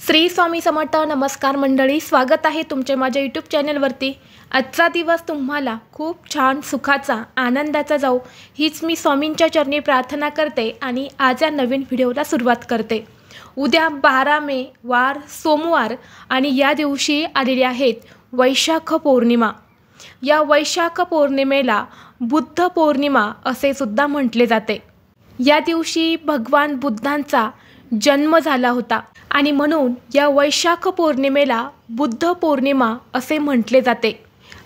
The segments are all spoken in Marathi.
श्री स्वामी समर्थ। नमस्कार मंडळी, स्वागत आहे तुमचे माझ्या यूट्यूब चॅनलवरती। आजचा दिवस तुम्हाला खूप छान सुखाचा आनंदाचा जाऊ हीच मी स्वामींच्या चरणी प्रार्थना करते आणि आज या नवीन व्हिडिओला सुरुवात करते। उद्या 12 मे वार सोमवार आणि या दिवशी आलेली आहेत वैशाख पौर्णिमा। या वैशाख पौर्णिमेला बुद्ध पौर्णिमा असे सुद्धा म्हटले जाते। या दिवशी भगवान बुद्धांचा जन्म झाला होता आणि म्हणून या वैशाख पौर्णिमेला बुद्ध पौर्णिमा असे म्हटले जाते।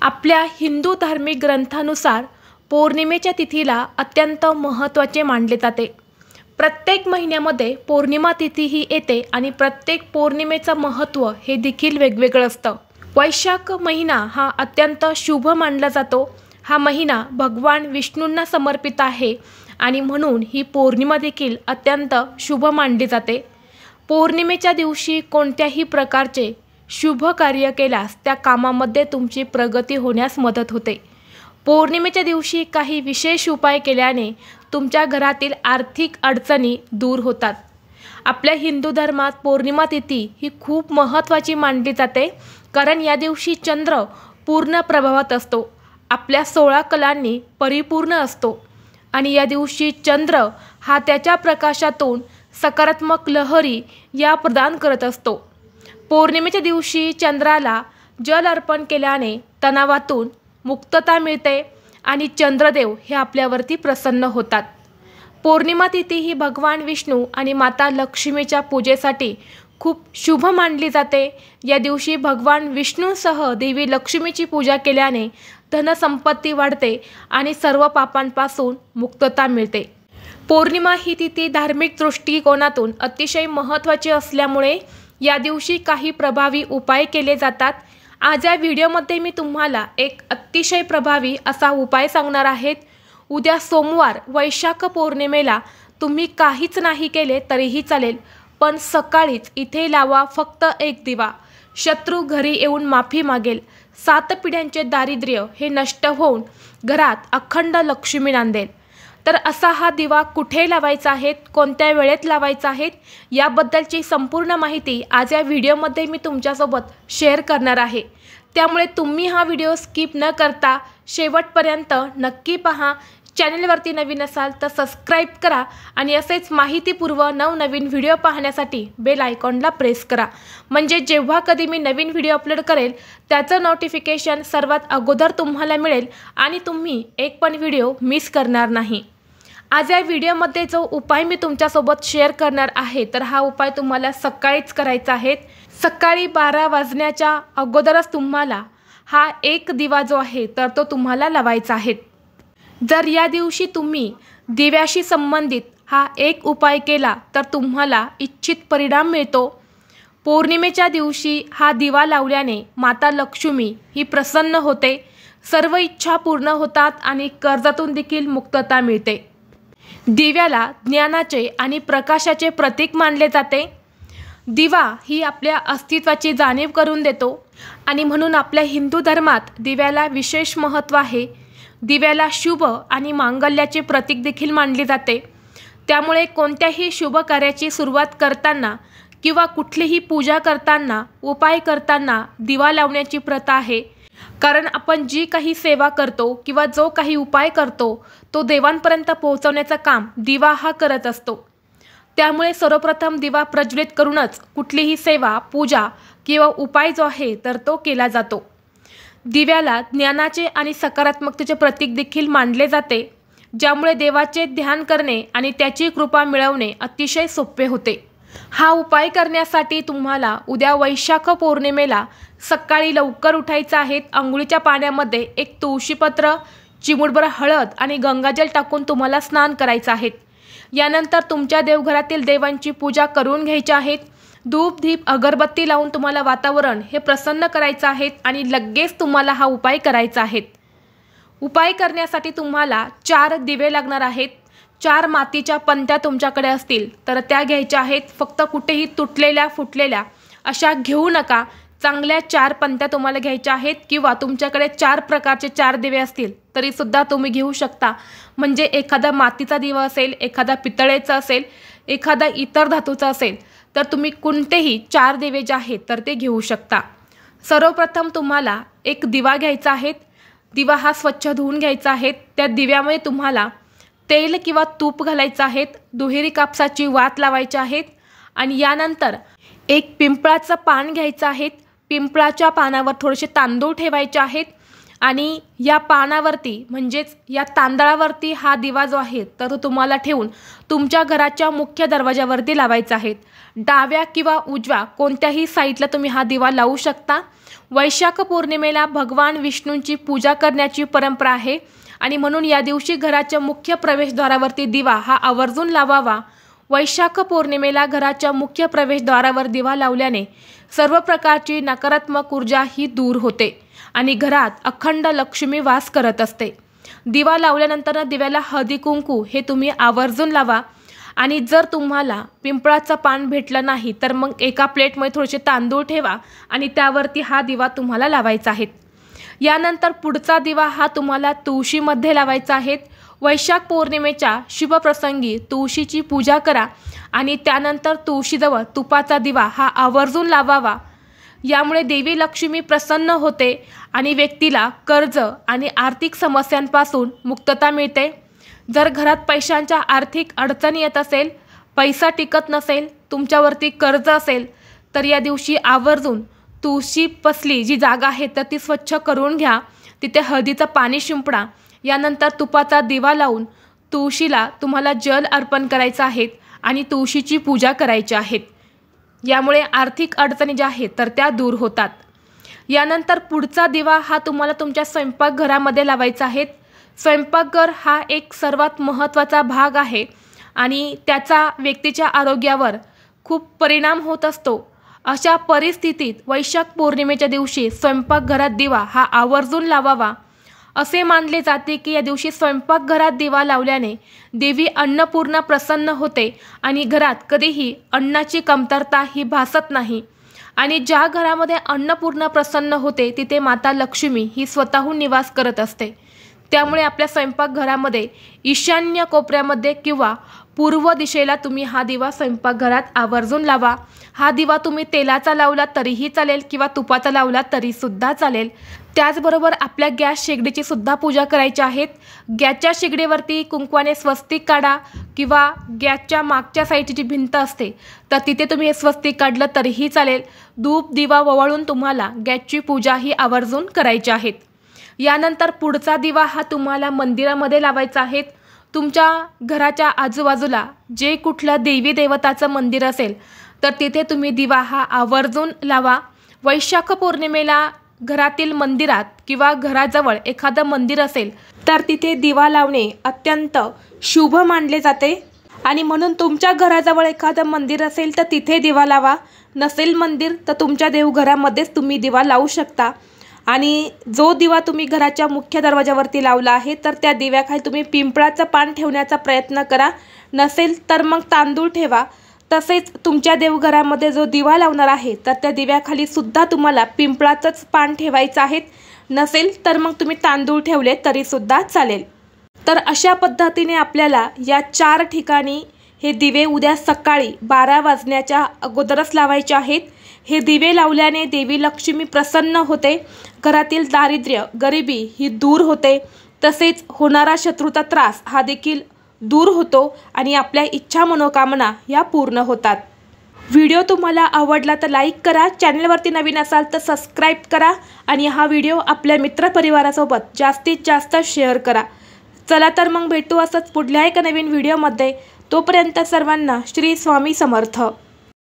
आपल्या हिंदू धार्मिक ग्रंथानुसार पौर्णिमेच्या तिथीला अत्यंत महत्त्वाचे मानले जाते। प्रत्येक महिन्यामध्ये पौर्णिमा तिथी ही येते आणि प्रत्येक पौर्णिमेचं महत्त्व हे देखील वेगवेगळं असतं। वैशाख महिना हा अत्यंत शुभ मानला जातो। हा महिना भगवान विष्णूंना समर्पित आहे आणि म्हणून ही पौर्णिमा देखील अत्यंत शुभ मानली जाते। पौर्णिमेच्या दिवशी कोणत्याही प्रकारचे शुभ कार्य केल्यास त्या कामामध्ये तुमची प्रगती होण्यास मदत होते। पौर्णिमेच्या दिवशी काही विशेष उपाय केल्याने तुमच्या घरातील आर्थिक अडचणी दूर होतात। आपल्या हिंदू धर्मात पौर्णिमा तिथी ही खूप महत्त्वाची मानली जाते, कारण या दिवशी चंद्र पूर्ण प्रभावात असतो, आपल्या 16 कलांनी परिपूर्ण असतो आणि या दिवशी चंद्र हा त्याच्या प्रकाशातून सकारात्मक लहरी या प्रदान करत असतो। पौर्णिमेच्या दिवशी चंद्राला जल अर्पण केल्याने तणावातून मुक्तता मिळते आणि चंद्रदेव हे आपल्यावरती प्रसन्न होतात। पौर्णिमा तिथी ही भगवान विष्णू आणि माता लक्ष्मीच्या पूजेसाठी खूप शुभ मानली जाते। या दिवशी भगवान विष्णूसह देवी लक्ष्मीची पूजा केल्याने धनसंपत्ती वाढते आणि सर्व पापांपासून मुक्तता मिळते। पौर्णिमा ही तिथी धार्मिक दृष्टिकोनातून अतिशय महत्त्वाची असल्यामुळे या दिवशी काही प्रभावी उपाय केले जातात। आज या व्हिडिओमध्ये मी तुम्हाला एक अतिशय प्रभावी असा उपाय सांगणार आहे। उद्या सोमवार वैशाख पौर्णिमेला तुम्ही काहीच नाही केले तरीही चालेल, पण सकाळीच इथे लावा फक्त एक दिवा। शत्रू घरी येऊन माफी मागेल, 7 पिढ्यांचे दारिद्र्य हे नष्ट होऊन घरात अखंड लक्ष्मी नांदेल। तर असा हा दिवा कुठे लावायचा आहे, कोणत्या वेळेत लावायचा आहे, याबद्दलची संपूर्ण माहिती आज या व्हिडिओमध्ये मी तुमच्यासोबत शेअर करणार आहे। त्यामुळे तुम्ही हा व्हिडिओ स्किप न करता शेवटपर्यंत नक्की पहा। चॅनलवरती नवीन असाल तर सबस्क्राईब करा आणि असेच माहितीपूर्व नवनवीन व्हिडिओ पाहण्यासाठी बेल आयकॉनला प्रेस करा, म्हणजे जेव्हा कधी मी नवीन व्हिडिओ अपलोड करेल त्याचं नोटिफिकेशन सर्वात अगोदर तुम्हाला मिळेल आणि तुम्ही एक पण व्हिडिओ मिस करणार नाही। आज या व्हिडिओमध्ये जो उपाय मी तुमच्यासोबत शेअर करणार आहे तर हा उपाय तुम्हाला सकाळीच करायचा आहे। सकाळी 12 वाजण्याच्या अगोदरच तुम्हाला हा एक दिवा जो आहे तर तो तुम्हाला लावायचा आहे। जर या दिवशी तुम्ही दिव्याशी संबंधित हा एक उपाय केला तर तुम्हाला इच्छित परिणाम मिळतो। पौर्णिमेच्या दिवशी हा दिवा लावल्याने माता लक्ष्मी ही प्रसन्न होते, सर्व इच्छा पूर्ण होतात आणि कर्जातून देखील मुक्तता मिळते। दिव्याला ज्ञानाचे आणि प्रकाशाचे प्रतीक मानले जाते। दिवा ही आपल्या अस्तित्वाची जाणीव करून देतो आणि म्हणून आपल्या हिंदू धर्मात दिव्याला विशेष महत्त्व आहे। दिव्याला शुभ आणि मांगल्याचे प्रतीक देखील मानले जाते। त्यामुळे कोणत्याही शुभ कार्याची सुरुवात करताना किंवा कुठलीही पूजा करताना उपाय करताना दिवा लावण्याची प्रथा आहे, कारण आपण जी काही सेवा करतो किंवा जो काही उपाय करतो तो देवांपर्यंत पोहोचवण्याचं काम दिवा हा करत असतो। त्यामुळे सर्वप्रथम दिवा प्रज्वलित करूनच कुठलीही सेवा पूजा किंवा उपाय जो आहे तर तो केला जातो। दिव्याला ज्ञानाचे आणि सकारात्मकतेचे प्रतीक देखील मानले जाते, ज्यामुळे देवाचे ध्यान करणे आणि त्याची कृपा मिळवणे अतिशय सोपे होते। हा उपाय करण्यासाठी तुम्हाला उद्या वैशाख पौर्णिमेला सकाळी लवकर उठायचं आहे। अंघोळीच्या पाण्यामध्ये एक तुळशीपत्र, चिमूटभर हळद आणि गंगाजल टाकून तुम्हाला स्नान करायचं आहे। यानंतर तुमच्या देवघरातील देवांची पूजा करून घ्यायची आहे। धूप दीप अगरबत्ती लावून तुम्हाला वातावरण हे प्रसन्न करायचं आहे आणि लगेच तुम्हाला हा उपाय करायचा आहे। उपाय करण्यासाठी तुम्हाला 4 दिवे लागणार आहेत। 4 मातीच्या पंत्या तुमच्याकडे असतील तर त्या घ्यायच्या आहेत। फक्त कुठेही तुटलेल्या फुटलेल्या अशा घेऊ नका, चांगल्या 4 पंत्या तुम्हाला घ्यायच्या आहेत, किंवा तुमच्याकडे 4 प्रकारचे 4 दिवे असतील तरीसुद्धा तुम्ही घेऊ शकता। म्हणजे एखादा मातीचा दिवा असेल, एखादा पितळेचा असेल, एखादा इतर धातूचा असेल तर तुम्ही कोणतेही 4 दिवे जे आहेत तर ते घेऊ शकता। सर्वप्रथम तुम्हाला एक दिवा घ्यायचा आहे। दिवा हा स्वच्छ धुवून घ्यायचा आहे। त्या दिव्यामध्ये तुम्हाला तेल किंवा तूप घालायचं आहे। दुहेरी कापसाची वात लावायची आहे आणि यानंतर एक पिंपळाचं पान घ्यायचं आहे। पिंपळाच्या पानावर थोडेसे तांदूळ ठेवायचे आहेत आणि या पानावरती म्हणजेच या तांदळावरती हा दिवा जो आहे तर तो तुम्हाला ठेवून तुमच्या घराच्या मुख्य दरवाजावरती लावायचा आहे। डाव्या किंवा उजव्या कोणत्याही साईडला तुम्ही हा दिवा लावू शकता। वैशाख पौर्णिमेला भगवान विष्णूंची पूजा करण्याची परंपरा आहे आणि म्हणून या दिवशी घराच्या मुख्य प्रवेशद्वारावरती दिवा हा आवर्जून लावावा। वैशाख पौर्णिमेला घराच्या मुख्य प्रवेशद्वारावर दिवा लावल्याने सर्व प्रकारची नकारात्मक ऊर्जा ही दूर होते आणि घरात अखंड लक्ष्मी वास करत असते। दिवा लावल्यानंतर दिव्याला हळदी कुंकू हे तुम्ही आवर्जून लावा आणि जर तुम्हाला पिंपळाचं पान भेटलं नाही तर मग एका प्लेटमध्ये थोडेसे तांदूळ ठेवा आणि त्यावरती हा दिवा तुम्हाला लावायचा आहे। यानंतर पुढचा दिवा हा तुम्हाला तुळशीमध्ये लावायचा आहे। वैशाख पौर्णिमेच्या शुभ प्रसंगी तुळशीची पूजा करा आणि त्यानंतर तुळशीजवळ तुपाचा दिवा हा आवर्जून लावावा। यामुळे देवी लक्ष्मी प्रसन्न होते आणि व्यक्तीला कर्ज आणि आर्थिक समस्यांपासून मुक्तता मिळते। जर घरात पैशांच्या आर्थिक अडचणी येत असेल, पैसा टिकत नसेल, तुमच्यावरती कर्ज असेल तर या दिवशी आवर्जून तुळशी पसली जी जागा आहे तर ती स्वच्छ करून घ्या। तिथे हळदीचं पाणी शिंपडा। यानंतर तुपाचा दिवा लावून तुळशीला तुम्हाला जल अर्पण करायचं आहे आणि तुळशीची पूजा करायची आहे। यामुळे आर्थिक अडचणी ज्या आहेत तर त्या दूर होतात। यानंतर पुढचा दिवा हा तुम्हाला तुमच्या स्वयंपाकघरामध्ये लावायचा आहे। स्वयंपाकघर हा एक सर्वात महत्त्वाचा भाग आहे आणि त्याचा व्यक्तीच्या आरोग्यावर खूप परिणाम होत असतो। अशा परिस्थितीत वैशाख पौर्णिमेच्या दिवशी स्वयंपाकघरात दिवा हा आवर्जून लावावा। असे मानले जाते की या दिवशी स्वयंपाकघरात दिवा लावल्याने देवी अन्नपूर्णा प्रसन्न होते आणि घरात कधीही अन्नाची कमतरता ही भासत नाही आणि ज्या घरामध्ये अन्नपूर्णा प्रसन्न होते तिथे माता लक्ष्मी ही स्वतःहून निवास करत असते। त्यामुळे आपल्या स्वयंपाकघरामध्ये ईशान्य कोपऱ्यामध्ये किंवा पूर्व दिशेला तुम्ही हा दिवा स्वयंपाकघरात आवर्जून लावा। हा दिवा तुम्ही तेलाचा लावला तरीही चालेल किंवा तुपाचा लावला तरीसुद्धा चालेल। त्याचबरोबर आपल्या गॅस शेगडीची सुद्धा पूजा करायची आहे। गॅसच्या शेगडीवरती कुंकवाने स्वस्तिक काढा किंवा गॅसच्या मागच्या साईडची जी भिंत असते तर तिथे तुम्ही हे स्वस्तिक काढलं तरीही चालेल। धूप दिवा ओवाळून तुम्हाला गॅसची पूजा ही आवर्जून करायची आहे। यानंतर पुढचा दिवा हा तुम्हाला मंदिरामध्ये लावायचा आहे। तुमच्या घराच्या आजूबाजूला जे कुठलं देवी देवताचं मंदिर असेल तर तिथे तुम्ही दिवा हा आवर्जून लावा। वैशाख पौर्णिमेला घरातील मंदिरात किंवा घराजवळ एखादं मंदिर असेल तर तिथे दिवा लावणे अत्यंत शुभ मानले जाते आणि म्हणून तुमच्या घराजवळ एखादं मंदिर असेल तर तिथे दिवा लावा। नसेल मंदिर तर तुमच्या देवघरामध्येच तुम्ही दिवा लावू शकता आणि जो दिवा तुम्ही घराच्या मुख्य दरवाजावरती लावला आहे तर त्या दिव्याखाली तुम्ही पिंपळाचं पान ठेवण्याचा प्रयत्न करा। नसेल तर मग तांदूळ ठेवा। तसेच तुमच्या देवघरामध्ये जो दिवा लावणार आहे तर त्या दिव्याखाली सुद्धा तुम्हाला पिंपळाचंच पान ठेवायचं आहे। नसेल तर मग तुम्ही तांदूळ ठेवले तरीसुद्धा चालेल। तर अशा पद्धतीने आपल्याला या 4 ठिकाणी हे दिवे उद्या सकाळी 12 वाजण्याच्या अगोदरच लावायचे आहेत। हे दिवे लावल्याने देवी लक्ष्मी प्रसन्न होते, घरातील दारिद्र्य गरिबी ही दूर होते, तसेच होणारा शत्रूचा त्रास हा देखील दूर होतो आणि आपल्या इच्छा मनोकामना या पूर्ण होतात। व्हिडिओ तुम्हाला आवडला तर लाईक करा, चॅनलवरती नवीन असाल तर सबस्क्राईब करा आणि हा व्हिडिओ आपल्या मित्रपरिवारासोबत जास्तीत जास्त शेअर करा। चला तर मग भेटू असंच पुढल्या एका नवीन व्हिडिओमध्ये। तोपर्यंत सर्वांना श्री स्वामी समर्थ।